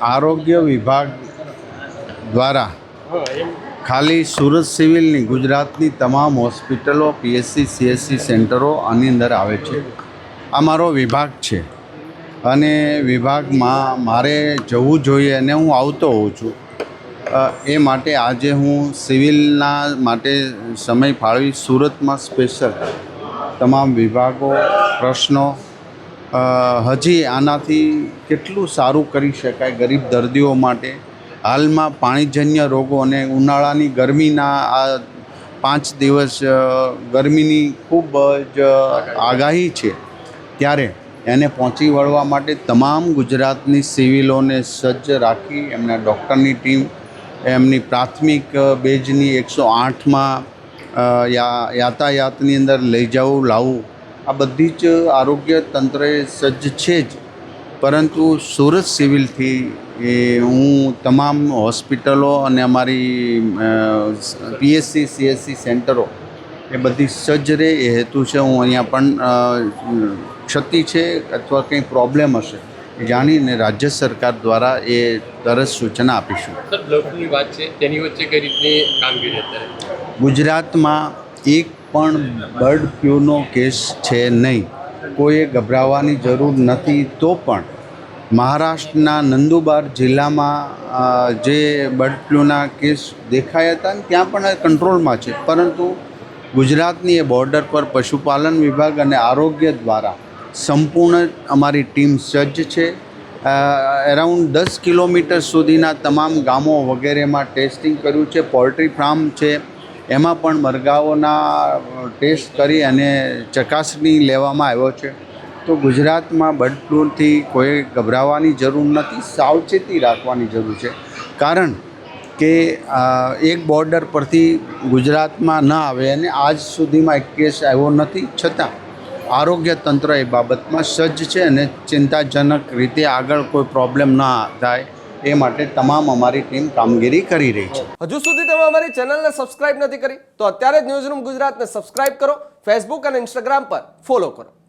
આરોગ્ય વિભાગ દ્વારા ખાલી સુરત સિવિલની ગુજરાતની તમામ હોસ્પિટલો પીએચસી સીએચસી સેન્ટરો આની અંદર આવે છે. આ મારો વિભાગ છે અને વિભાગમાં મારે જવું જોઈએ અને હું આવતો હોઉં છું. એ માટે આજે હું સિવિલના માટે સમય ફાળવી સુરતમાં સ્પેશિયલ તમામ વિભાગો પ્રશ્નો હજી આનાથી કેટલું સારું કરી શકાય ગરીબ દર્દીઓ માટે. હાલમાં પાણીજન્ય રોગો અને ઉનાળાની ગરમીના આ 5 દિવસ ગરમીની ખૂબ જ આગાહી છે, ત્યારે એને પહોંચી વળવા માટે તમામ ગુજરાતની સિવિલોને સજ્જ રાખી એમના ડૉક્ટરની ટીમ એમની પ્રાથમિક બેઝની 108માં યાતાયાતની અંદર લઈ જવું લાવવું આ બધી જ આરોગ્ય તંત્રે સજ્જ છે જ. પરંતુ સુરત સિવિલથી હું તમામ હોસ્પિટલો અને અમારી પીએચસી સીએચસી સેન્ટરો એ બધી સજ્જ રહે એ હેતુ છે. હું અહીંયા પણ ક્ષતિ છે અથવા કંઈ પ્રોબ્લેમ હશે એ જાણીને રાજ્ય સરકાર દ્વારા એ તરત સૂચના આપીશું. સર, બ્લડની વાત છે તેની વચ્ચે કઈ રીતની કામગીરી અત્યારે ગુજરાતમાં એક પણ બર્ડ ફ્લૂનો કેસ છે નહીં. કોઈએ ગભરાવાની જરૂર નથી. તો પણ મહારાષ્ટ્રના નંદુબાર જિલ્લામાં જે બર્ડ ફ્લૂના કેસ દેખાયા હતા ને ત્યાં પણ કંટ્રોલમાં છે, પરંતુ ગુજરાતની એ બોર્ડર પર પશુપાલન વિભાગ અને આરોગ્ય દ્વારા સંપૂર્ણ અમારી ટીમ સજ્જ છે. અરાઉન્ડ 10 કિલોમીટર સુધીના તમામ ગામો વગેરેમાં ટેસ્ટિંગ કર્યું છે. પોલ્ટ્રી ફાર્મ છે એમાં પણ મરઘાઓના ટેસ્ટ કરી અને ચકાસણી લેવામાં આવ્યો છે. તો ગુજરાતમાં બર્ડ ફ્લૂથી કોઈ ગભરાવાની જરૂર નથી, સાવચેતી રાખવાની જરૂર છે. કારણ કે એક બોર્ડર પરથી ગુજરાતમાં ન આવે અને આજ સુધીમાં એક કેસ આવ્યો નથી, છતાં આરોગ્ય તંત્ર એ બાબતમાં સજ્જ છે અને ચિંતાજનક રીતે આગળ કોઈ પ્રોબ્લેમ ન થાય એ માટે તમામ અમારી ટીમ કામગીરી કરી રહી છે. હજુ સુધી તમે અમારી ચેનલને સબસ્ક્રાઇબ નથી કરી તો અત્યારે જ ન્યૂઝરૂમ ગુજરાતને સબસ્ક્રાઇબ કરો, ફેસબુક અને ઇન્સ્ટાગ્રામ પર ફોલો કરો.